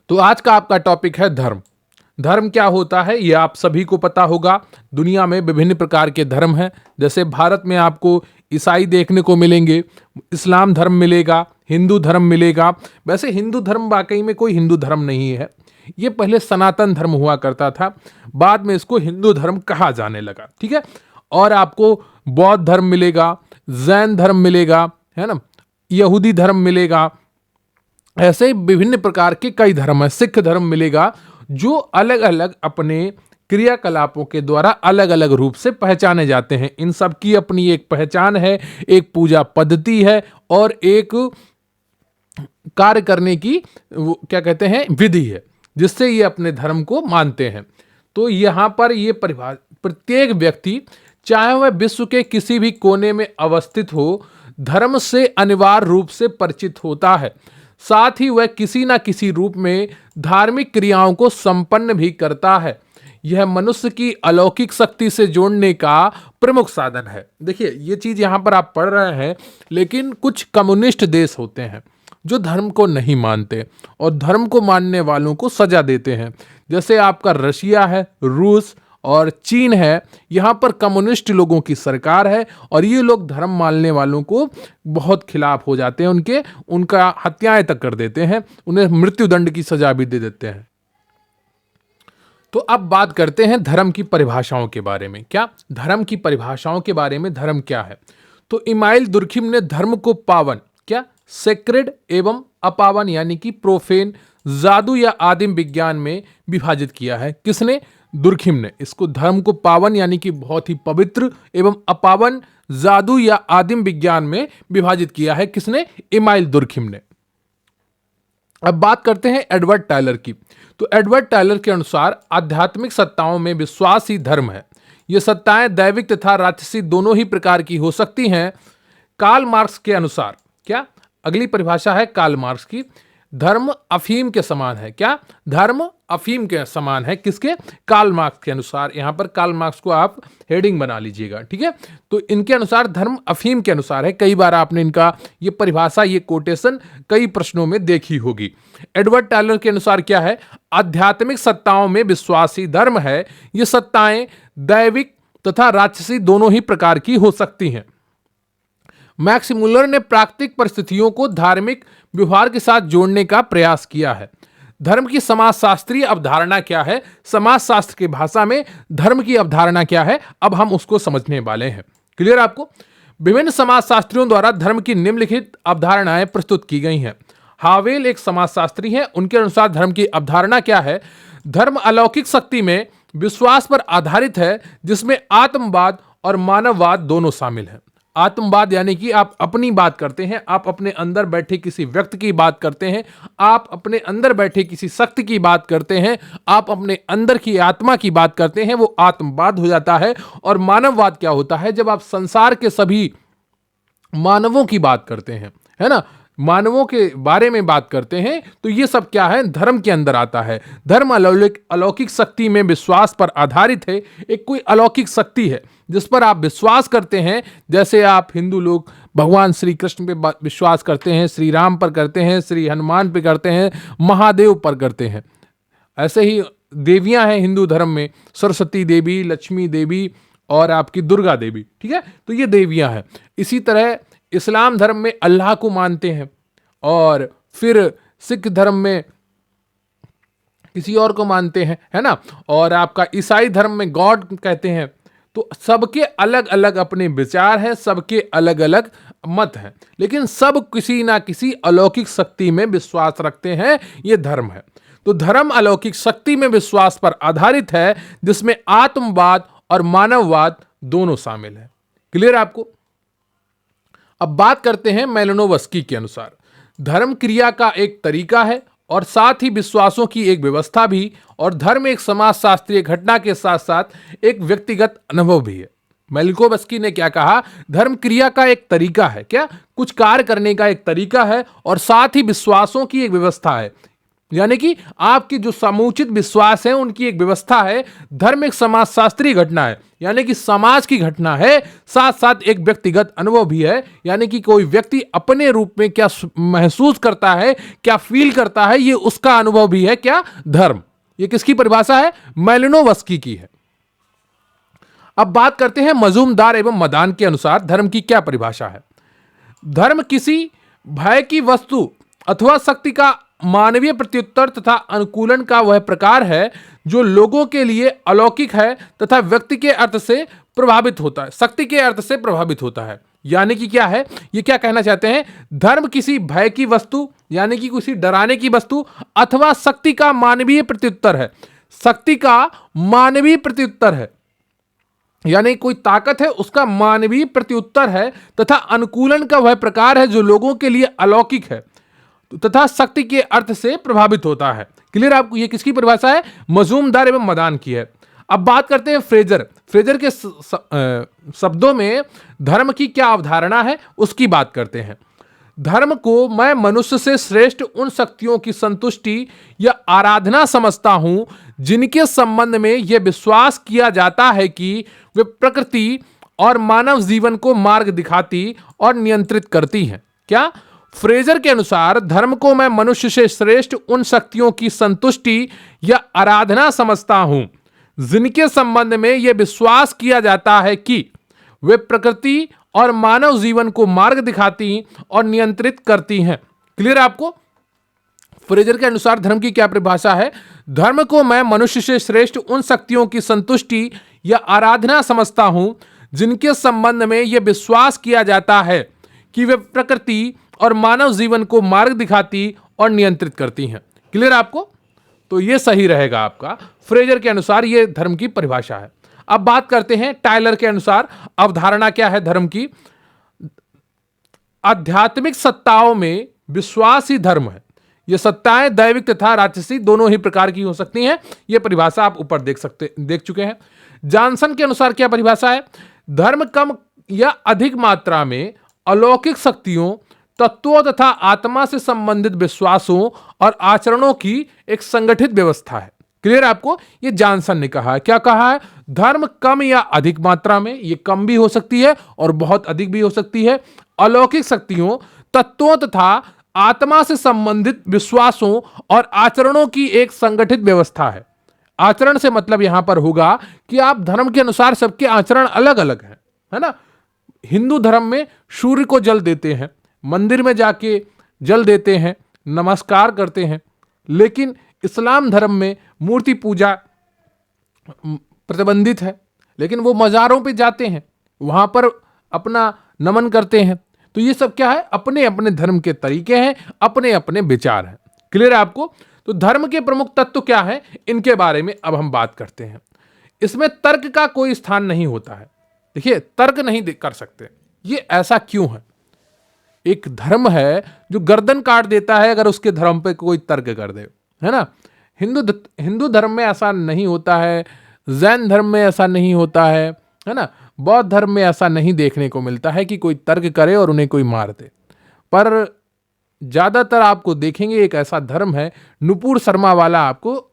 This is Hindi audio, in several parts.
तो आज का आपका टॉपिक है धर्म। धर्म क्या होता है ये आप सभी को पता होगा। दुनिया में विभिन्न प्रकार के धर्म हैं। जैसे भारत में आपको ईसाई देखने को मिलेंगे, इस्लाम धर्म मिलेगा, हिंदू धर्म मिलेगा। वैसे हिंदू धर्म वाकई में कोई हिंदू धर्म नहीं है, ये पहले सनातन धर्म हुआ करता था, बाद में इसको हिंदू धर्म कहा जाने लगा। ठीक है। और आपको बौद्ध धर्म मिलेगा, जैन धर्म मिलेगा, है ना, यहूदी धर्म मिलेगा। ऐसे विभिन्न प्रकार के कई धर्म है। सिख धर्म मिलेगा, जो अलग अलग अपने क्रियाकलापों के द्वारा अलग अलग रूप से पहचाने जाते हैं। इन सब की अपनी एक पहचान है, एक पूजा पद्धति है और एक कार्य करने की क्या कहते हैं विधि है, जिससे ये अपने धर्म को मानते हैं। तो यहाँ पर ये प्रत्येक व्यक्ति, चाहे वह विश्व के किसी भी कोने में अवस्थित हो, धर्म से अनिवार्य रूप से परिचित होता है। साथ ही वह किसी न किसी रूप में धार्मिक क्रियाओं को संपन्न भी करता है। यह मनुष्य की अलौकिक शक्ति से जोड़ने का प्रमुख साधन है। देखिए, ये चीज यहां पर आप पढ़ रहे हैं, लेकिन कुछ कम्युनिस्ट देश होते हैं जो धर्म को नहीं मानते और धर्म को मानने वालों को सजा देते हैं। जैसे आपका रशिया है, रूस और चीन है। यहाँ पर कम्युनिस्ट लोगों की सरकार है और ये लोग धर्म मानने वालों को बहुत खिलाफ हो जाते हैं, उनका हत्याएं तक कर देते हैं, उन्हें मृत्युदंड की सजा भी दे देते हैं। तो अब बात करते हैं धर्म की परिभाषाओं के बारे में। क्या धर्म की परिभाषाओं के बारे में, धर्म क्या है? तो इमाइल दुर्खिम ने धर्म को पावन, क्या सेक्रेड एवं अपावन यानी कि प्रोफेन, जादू या आदिम विज्ञान में विभाजित किया है। किसने? दुर्खिम ने। इसको धर्म को पावन यानी कि बहुत ही पवित्र एवं अपावन, जादू या आदिम विज्ञान में विभाजित किया है। किसने? इमाइल दुर्खिम ने। अब बात करते हैं एडवर्ड टायलर की। तो एडवर्ड टायलर के अनुसार आध्यात्मिक सत्ताओं में विश्वास ही धर्म है। ये सत्ताएं दैविक तथा राक्षसी दोनों ही प्रकार की हो सकती हैं। कार्ल मार्क्स के अनुसार, क्या अगली परिभाषा है कार्ल मार्क्स की, धर्म अफीम के समान है। क्या? धर्म अफीम के समान है। किसके? कार्ल मार्क्स के अनुसार। यहां पर कार्ल मार्क्स को आप हेडिंग बना लीजिएगा, ठीक है। तो इनके अनुसार धर्म अफीम के अनुसार है। कई बार आपने इनका ये परिभाषा, ये कोटेशन कई प्रश्नों में देखी होगी। एडवर्ड टायलर के अनुसार क्या है? आध्यात्मिक सत्ताओं में विश्वास ही धर्म है। ये सत्ताएं दैविक तथा राक्षसी दोनों ही प्रकार की हो सकती हैं। मैक्स मुलर ने प्राकृतिक परिस्थितियों को धार्मिक व्यवहार के साथ जोड़ने का प्रयास किया है। धर्म की समाजशास्त्रीय अवधारणा क्या है? समाजशास्त्र की भाषा में धर्म की अवधारणा क्या है, अब हम उसको समझने वाले हैं। क्लियर आपको? विभिन्न समाजशास्त्रियों द्वारा धर्म की निम्नलिखित अवधारणाएं प्रस्तुत की गई हैं। हावेल एक समाजशास्त्री हैं। उनके अनुसार धर्म की अवधारणा क्या है? धर्म अलौकिक शक्ति में विश्वास पर आधारित है, जिसमें आत्मवाद और मानववाद दोनों शामिल हैं। आत्मवाद यानी कि आप अपनी बात करते हैं, आप अपने अंदर बैठे किसी व्यक्ति की बात करते हैं, आप अपने अंदर बैठे किसी शक्ति की बात करते हैं, आप अपने अंदर की आत्मा की बात करते हैं, वो आत्मवाद हो जाता है। और मानववाद क्या होता है? जब आप संसार के सभी मानवों की बात करते हैं, है ना, मानवों के बारे में बात करते हैं, तो ये सब क्या है? धर्म के अंदर आता है। धर्म अलौकिक शक्ति में विश्वास पर आधारित है। एक कोई अलौकिक शक्ति है जिस पर आप विश्वास करते हैं। जैसे आप हिंदू लोग भगवान श्री कृष्ण पे विश्वास करते हैं, श्री राम पर करते हैं, श्री हनुमान पे करते हैं, महादेव पर करते हैं। ऐसे ही देवियां हैं हिंदू धर्म में, सरस्वती देवी, लक्ष्मी देवी और आपकी दुर्गा देवी, ठीक है। तो ये देवियां हैं। इसी तरह इस्लाम धर्म में अल्लाह को मानते हैं और फिर सिख धर्म में किसी और को मानते हैं, है ना, और आपका ईसाई धर्म में गॉड कहते हैं। तो सबके अलग अलग अपने विचार हैं, सबके अलग अलग मत हैं, लेकिन सब किसी ना किसी अलौकिक शक्ति में विश्वास रखते हैं। ये धर्म है। तो धर्म अलौकिक शक्ति में विश्वास पर आधारित है, जिसमें आत्मवाद और मानववाद दोनों शामिल है। क्लियर आपको? अब बात करते हैं मेलिनोवस्की के अनुसार, धर्म क्रिया का एक तरीका है और साथ ही विश्वासों की एक व्यवस्था भी, और धर्म एक समाजशास्त्रीय घटना के साथ साथ एक व्यक्तिगत अनुभव भी है। मेलिनोवस्की ने क्या कहा? धर्म क्रिया का एक तरीका है। क्या? कुछ कार्य करने का एक तरीका है और साथ ही विश्वासों की एक व्यवस्था है। यानी कि आपकी जो समुचित विश्वास है उनकी एक व्यवस्था है। धर्म एक समाजशास्त्रीय घटना है। यानी कि समाज की घटना है, साथ साथ एक व्यक्तिगत अनुभव भी है, यानी कि कोई व्यक्ति अपने रूप में क्या महसूस करता है, क्या फील करता है, ये उसका अनुभव भी है। क्या? धर्म। ये किसकी परिभाषा है? मैलिनोवस्की की है। अब बात करते हैं मजूमदार एवं मदान के अनुसार धर्म की क्या परिभाषा है। धर्म किसी भय की वस्तु अथवा शक्ति का मानवीय प्रत्युत्तर तथा अनुकूलन का वह प्रकार है जो लोगों के लिए अलौकिक है तथा व्यक्ति के अर्थ से प्रभावित होता है, शक्ति के अर्थ से प्रभावित होता है। यानी कि क्या है, ये क्या कहना चाहते हैं? धर्म किसी भय की वस्तु यानी कि किसी डराने की वस्तु अथवा शक्ति का मानवीय प्रत्युत्तर है। शक्ति का मानवीय प्रत्युत्तर है, यानी कोई ताकत है उसका मानवीय प्रत्युत्तर है तथा अनुकूलन का वह प्रकार है जो लोगों के लिए अलौकिक है तथा शक्ति के अर्थ से प्रभावित होता है। क्लियर आपको? ये किसकी परिभाषा है? मजूमदार एवं मदान की है। अब बात करते हैं फ्रेजर। फ्रेजर के शब्दों में धर्म की क्या अवधारणा है उसकी बात करते हैं। धर्म को मैं मनुष्य से श्रेष्ठ उन शक्तियों की संतुष्टि या आराधना समझता हूं जिनके संबंध में यह विश्वास किया जाता है कि वे प्रकृति और मानव जीवन को मार्ग दिखाती और नियंत्रित करती हैं। क्या? फ्रेजर के अनुसार धर्म को मैं मनुष्य से श्रेष्ठ उन शक्तियों की संतुष्टि या आराधना समझता हूं जिनके संबंध में यह विश्वास किया जाता है कि वे प्रकृति और मानव जीवन को मार्ग दिखाती और नियंत्रित करती हैं। क्लियर आपको? फ्रेजर के अनुसार धर्म की क्या परिभाषा है? धर्म को मैं मनुष्य से श्रेष्ठ उन शक्तियों की संतुष्टि या आराधना समझता हूं जिनके संबंध में यह विश्वास किया जाता है कि वे प्रकृति और मानव जीवन को मार्ग दिखाती और नियंत्रित करती हैं। क्लियर आपको? तो यह सही रहेगा आपका। फ्रेजर के अनुसार यह धर्म की परिभाषा है। अब बात करते हैं टायलर के अनुसार अवधारणा क्या है धर्म की। आध्यात्मिक सत्ताओं में विश्वास ही धर्म है। ये सत्ताएं दैविक तथा राजसी दोनों ही प्रकार की हो सकती हैं। यह परिभाषा आप ऊपर देख चुके हैं। जॉनसन के अनुसार क्या परिभाषा है? धर्म कम या अधिक मात्रा में अलौकिक शक्तियों, तत्वों तथा आत्मा से संबंधित विश्वासों और आचरणों की एक संगठित व्यवस्था है। क्लियर आपको? ये जॉनसन ने कहा है। क्या कहा है? धर्म कम या अधिक मात्रा में, ये कम भी हो सकती है और बहुत अधिक भी हो सकती है, अलौकिक शक्तियों, तत्वों तथा आत्मा से संबंधित विश्वासों और आचरणों की एक संगठित व्यवस्था है। आचरण से मतलब यहां पर होगा कि आप धर्म के अनुसार सबके आचरण अलग अलग हैं, है ना। हिंदू धर्म में सूर्य को जल देते हैं, मंदिर में जाके जल देते हैं, नमस्कार करते हैं, लेकिन इस्लाम धर्म में मूर्ति पूजा प्रतिबंधित है, लेकिन वो मज़ारों पे जाते हैं, वहां पर अपना नमन करते हैं। तो ये सब क्या है? अपने अपने धर्म के तरीके हैं, अपने अपने विचार हैं। क्लियर है आपको? तो धर्म के प्रमुख तत्व क्या है, इनके बारे में अब हम बात करते हैं। इसमें तर्क का कोई स्थान नहीं होता है। देखिए, तर्क नहीं कर सकते। ये ऐसा क्यों है? एक धर्म है जो गर्दन काट देता है अगर उसके धर्म पे कोई तर्क कर दे, है ना। हिंदू धर्म में ऐसा नहीं होता है, जैन धर्म में ऐसा नहीं होता है ना। बौद्ध धर्म में ऐसा नहीं देखने को मिलता है कि कोई तर्क करे और उन्हें कोई मार दे। पर ज्यादातर आपको देखेंगे एक ऐसा धर्म है, नुपुर शर्मा वाला, आपको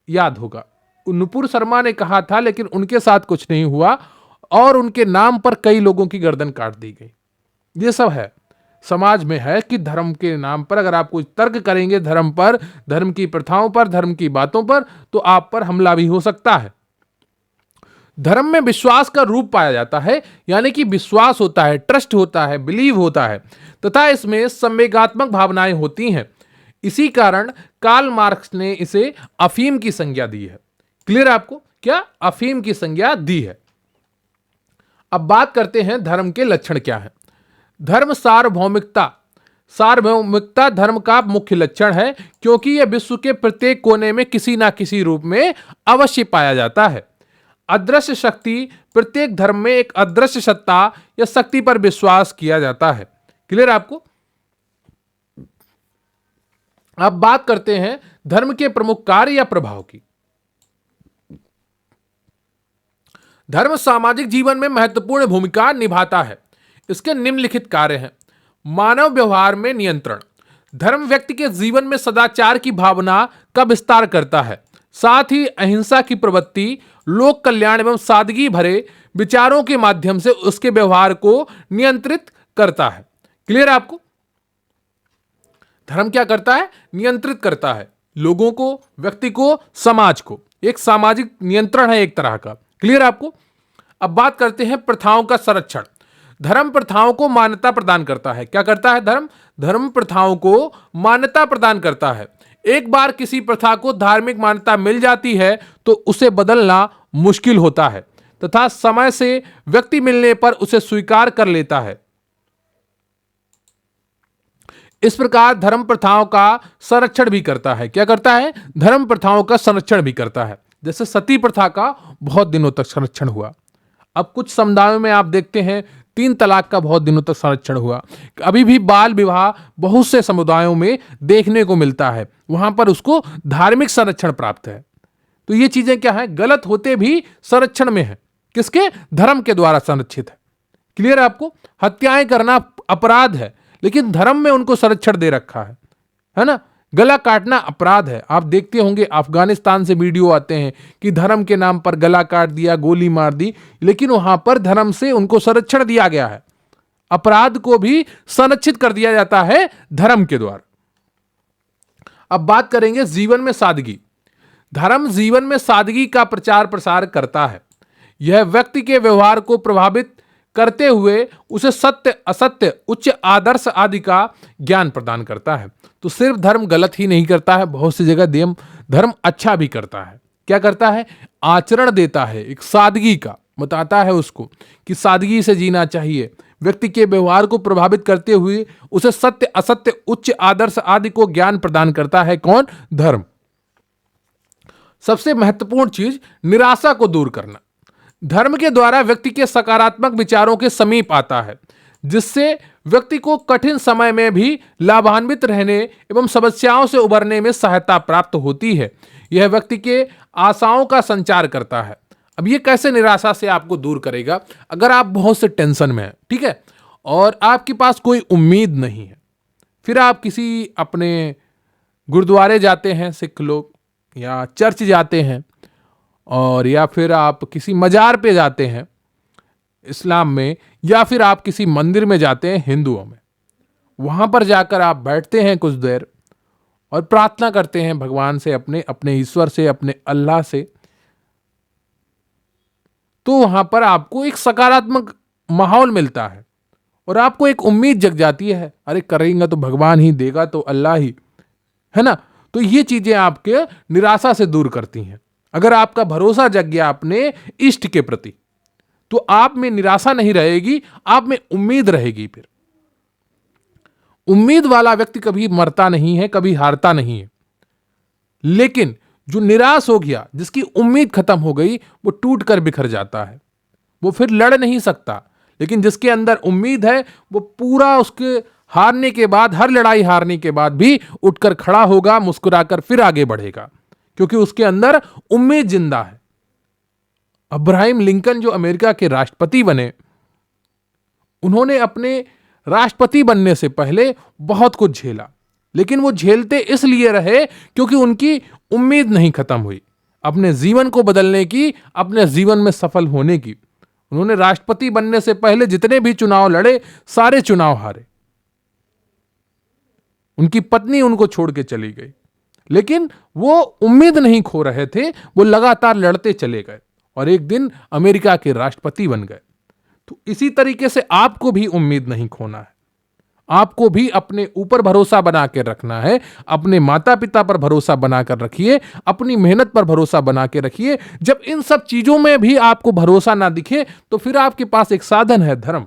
याद होगा। नुपुर शर्मा ने कहा था, लेकिन उनके साथ कुछ नहीं हुआ और उनके नाम पर कई लोगों की गर्दन काट दी गई। ये सब है, समाज में है कि धर्म के नाम पर अगर आप कुछ तर्क करेंगे धर्म पर, धर्म की प्रथाओं पर, धर्म की बातों पर, तो आप पर हमला भी हो सकता है। धर्म में विश्वास का रूप पाया जाता है, यानी कि विश्वास होता है, ट्रस्ट होता है, बिलीव होता है, तथा इसमें संवेगात्मक भावनाएं होती हैं। इसी कारण कार्ल मार्क्स ने इसे अफीम की संज्ञा दी है। क्लियर आपको? क्या अफीम की संज्ञा दी है। अब बात करते हैं धर्म के लक्षण क्या है। धर्म सार्वभौमिकता। सार्वभौमिकता धर्म का मुख्य लक्षण है, क्योंकि यह विश्व के प्रत्येक कोने में किसी ना किसी रूप में अवश्य पाया जाता है। अदृश्य शक्ति। प्रत्येक धर्म में एक अदृश्य सत्ता या शक्ति पर विश्वास किया जाता है। क्लियर आपको? अब बात करते हैं धर्म के प्रमुख कार्य या प्रभाव की। धर्म सामाजिक जीवन में महत्वपूर्ण भूमिका निभाता है। इसके निम्नलिखित कार्य हैं। मानव व्यवहार में नियंत्रण। धर्म व्यक्ति के जीवन में सदाचार की भावना का विस्तार करता है, साथ ही अहिंसा की प्रवृत्ति, लोक कल्याण एवं सादगी भरे विचारों के माध्यम से उसके व्यवहार को नियंत्रित करता है। क्लियर है आपको? धर्म क्या करता है? नियंत्रित करता है लोगों को, व्यक्ति को, समाज को। एक सामाजिक नियंत्रण है एक तरह का। क्लियर है आपको? अब बात करते हैं प्रथाओं का संरक्षण। धर्म प्रथाओं को मान्यता प्रदान करता है। क्या करता है धर्म? धर्म प्रथाओं को मान्यता प्रदान करता है। एक बार किसी प्रथा को धार्मिक मान्यता मिल जाती है तो उसे बदलना मुश्किल होता है तथा समय से व्यक्ति मिलने पर उसे स्वीकार कर लेता है। इस प्रकार धर्म प्रथाओं का संरक्षण भी करता है। क्या करता है? धर्म प्रथाओं का संरक्षण भी करता है। जैसे सती प्रथा का बहुत दिनों तक संरक्षण हुआ। अब कुछ समुदायों में आप देखते हैं 3 तलाक का बहुत दिनों तक संरक्षण हुआ। अभी भी बाल विवाह बहुत से समुदायों में देखने को मिलता है, वहां पर उसको धार्मिक संरक्षण प्राप्त है। तो ये चीजें क्या है? गलत होते भी संरक्षण में है। किसके? धर्म के द्वारा संरक्षित है। क्लियर है आपको? हत्याएं करना अपराध है, लेकिन धर्म में उनको संरक्षण दे रखा है ना? गला काटना अपराध है। आप देखते होंगे अफगानिस्तान से वीडियो आते हैं कि धर्म के नाम पर गला काट दिया, गोली मार दी, लेकिन वहां पर धर्म से उनको संरक्षण दिया गया है। अपराध को भी संरक्षित कर दिया जाता है धर्म के द्वारा। अब बात करेंगे जीवन में सादगी। धर्म जीवन में सादगी का प्रचार प्रसार करता है। यह व्यक्ति के व्यवहार को प्रभावित करते हुए उसे सत्य, असत्य, उच्च आदर्श आदि का ज्ञान प्रदान करता है। तो सिर्फ धर्म गलत ही नहीं करता है, बहुत सी जगह धर्म अच्छा भी करता है। क्या करता है? आचरण देता है, एक सादगी का बताता है उसको कि सादगी से जीना चाहिए। व्यक्ति के व्यवहार को प्रभावित करते हुए उसे सत्य, असत्य, उच्च आदर्श आदि को ज्ञान प्रदान करता है। कौन? धर्म। सबसे महत्वपूर्ण चीज, निराशा को दूर करना। धर्म के द्वारा व्यक्ति के सकारात्मक विचारों के समीप आता है, जिससे व्यक्ति को कठिन समय में भी लाभान्वित रहने एवं समस्याओं से उबरने में सहायता प्राप्त होती है। यह व्यक्ति के आशाओं का संचार करता है। अब ये कैसे निराशा से आपको दूर करेगा? अगर आप बहुत से टेंशन में हैं, ठीक है, और आपके पास कोई उम्मीद नहीं है, फिर आप किसी अपने गुरुद्वारे जाते हैं, सिख लोग, या चर्च जाते हैं, और या फिर आप किसी मजार पे जाते हैं इस्लाम में, या फिर आप किसी मंदिर में जाते हैं हिंदुओं में। वहां पर जाकर आप बैठते हैं कुछ देर और प्रार्थना करते हैं भगवान से, अपने ईश्वर से, अपने अल्लाह से। तो वहां पर आपको एक सकारात्मक माहौल मिलता है और आपको एक उम्मीद जग जाती है, अरे करेंगे तो भगवान ही देगा, तो अल्लाह ही है ना। तो ये चीजें आपके निराशा से दूर करती हैं। अगर आपका भरोसा जग गया अपने इष्ट के प्रति, तो आप में निराशा नहीं रहेगी, आप में उम्मीद रहेगी। फिर उम्मीद वाला व्यक्ति कभी मरता नहीं है, कभी हारता नहीं है। लेकिन जो निराश हो गया, जिसकी उम्मीद खत्म हो गई, वो टूट कर बिखर जाता है, वो फिर लड़ नहीं सकता। लेकिन जिसके अंदर उम्मीद है, वो पूरा उसके हारने के बाद, हर लड़ाई हारने के बाद भी उठकर खड़ा होगा, मुस्कुराकर फिर आगे बढ़ेगा, क्योंकि उसके अंदर उम्मीद जिंदा है। अब्राहम लिंकन जो अमेरिका के राष्ट्रपति बने, उन्होंने अपने राष्ट्रपति बनने से पहले बहुत कुछ झेला, लेकिन वो झेलते इसलिए रहे क्योंकि उनकी उम्मीद नहीं खत्म हुई अपने जीवन को बदलने की, अपने जीवन में सफल होने की। उन्होंने राष्ट्रपति बनने से पहले जितने भी चुनाव लड़े, सारे चुनाव हारे। उनकी पत्नी उनको छोड़ के चली गई, लेकिन वो उम्मीद नहीं खो रहे थे, वो लगातार लड़ते चले गए और एक दिन अमेरिका के राष्ट्रपति बन गए। तो इसी तरीके से आपको भी उम्मीद नहीं खोना है, आपको भी अपने ऊपर भरोसा बना के रखना है, अपने माता पिता पर भरोसा बनाकर रखिए, अपनी मेहनत पर भरोसा बना के रखिए। जब इन सब चीजों में भी आपको भरोसा ना दिखे, तो फिर आपके पास एक साधन है, धर्म।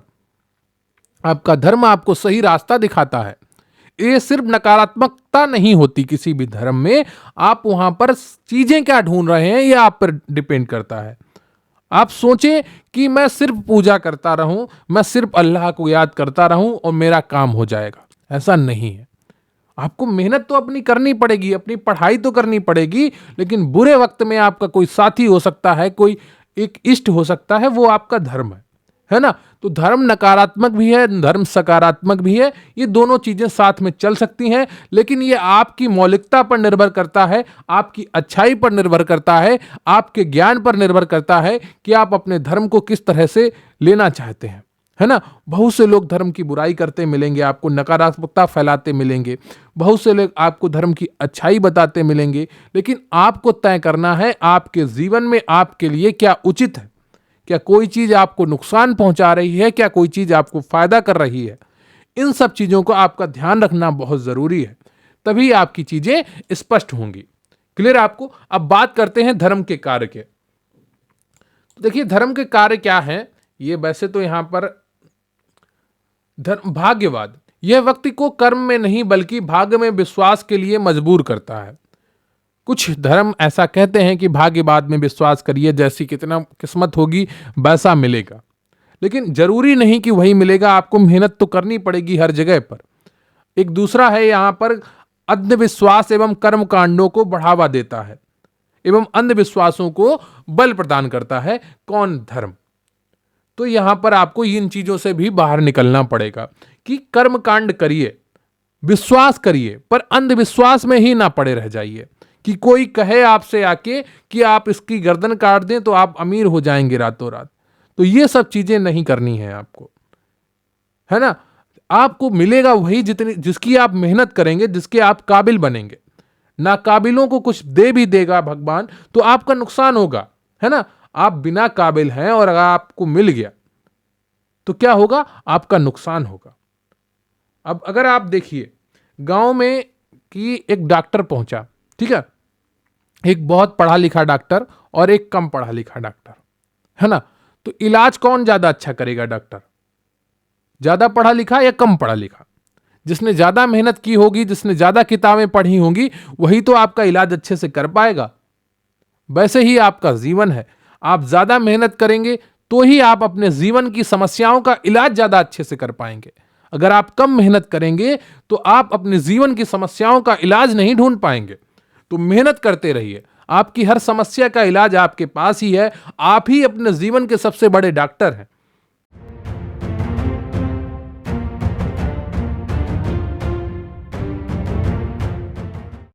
आपका धर्म आपको सही रास्ता दिखाता है। ये सिर्फ नकारात्मकता नहीं होती किसी भी धर्म में, आप वहां पर चीजें क्या ढूंढ रहे हैं, यह आप पर डिपेंड करता है। आप सोचें कि मैं सिर्फ पूजा करता रहूं, मैं सिर्फ अल्लाह को याद करता रहूं और मेरा काम हो जाएगा, ऐसा नहीं है। आपको मेहनत तो अपनी करनी पड़ेगी, अपनी पढ़ाई तो करनी पड़ेगी, लेकिन बुरे वक्त में आपका कोई साथी हो सकता है, कोई एक इष्ट हो सकता है, वो आपका धर्म है है ना। तो धर्म नकारात्मक भी है, धर्म सकारात्मक भी है, ये दोनों चीजें साथ में चल सकती हैं, लेकिन ये आपकी मौलिकता पर निर्भर करता है, आपकी अच्छाई पर निर्भर करता है, आपके ज्ञान पर निर्भर करता है कि आप अपने धर्म को किस तरह से लेना चाहते हैं, है ना। बहुत से लोग धर्म की बुराई करते मिलेंगे, आपको नकारात्मकता फैलाते मिलेंगे, बहुत से लोग आपको धर्म की अच्छाई बताते मिलेंगे, लेकिन आपको तय करना है आपके जीवन में आपके लिए क्या उचित है, क्या कोई चीज आपको नुकसान पहुंचा रही है, क्या कोई चीज आपको फायदा कर रही है। इन सब चीजों को आपका ध्यान रखना बहुत जरूरी है, तभी आपकी चीजें स्पष्ट होंगी। क्लियर आपको। अब बात करते हैं धर्म के कार्य के। तो देखिए धर्म के कार्य क्या है, ये वैसे तो यहां पर धर्म भाग्यवाद, यह व्यक्ति को कर्म में नहीं बल्कि भाग्य में विश्वास के लिए मजबूर करता है। कुछ धर्म ऐसा कहते हैं कि भाग्यवाद में विश्वास करिए, जैसी कितना किस्मत होगी वैसा मिलेगा, लेकिन जरूरी नहीं कि वही मिलेगा, आपको मेहनत तो करनी पड़ेगी हर जगह पर। एक दूसरा है यहां पर अंधविश्वास एवं कर्म कांडों को बढ़ावा देता है एवं अंधविश्वासों को बल प्रदान करता है। कौन? धर्म। तो यहां पर आपको इन चीजों से भी बाहर निकलना पड़ेगा कि कर्म कांड करिए, विश्वास करिए, पर अंधविश्वास में ही ना पड़े रह जाइए कि कोई कहे आपसे आके कि आप इसकी गर्दन काट दें तो आप अमीर हो जाएंगे रातों रात। तो ये सब चीजें नहीं करनी है आपको, है ना। आपको मिलेगा वही जितनी जिसकी आप मेहनत करेंगे, जिसके आप काबिल बनेंगे। नाकाबिलों को कुछ दे भी देगा भगवान तो आपका नुकसान होगा, है ना। आप बिना काबिल हैं और अगर आपको मिल गया तो क्या होगा? आपका नुकसान होगा। अब अगर आप देखिए गांव में कि एक डॉक्टर पहुंचा, ठीक है, एक बहुत पढ़ा लिखा डॉक्टर और एक कम पढ़ा लिखा डॉक्टर, है ना। तो इलाज कौन ज्यादा अच्छा करेगा? डॉक्टर। ज्यादा पढ़ा लिखा या कम पढ़ा लिखा? जिसने ज्यादा मेहनत की होगी, जिसने ज्यादा किताबें पढ़ी होंगी, वही तो आपका इलाज अच्छे से कर पाएगा। वैसे ही आपका जीवन है, आप ज्यादा मेहनत करेंगे तो ही आप अपने जीवन की समस्याओं का इलाज ज्यादा अच्छे से कर पाएंगे। अगर आप कम मेहनत करेंगे तो आप अपने जीवन की समस्याओं का इलाज नहीं ढूंढ पाएंगे। तो मेहनत करते रहिए, आपकी हर समस्या का इलाज आपके पास ही है। आप ही अपने जीवन के सबसे बड़े डॉक्टर हैं।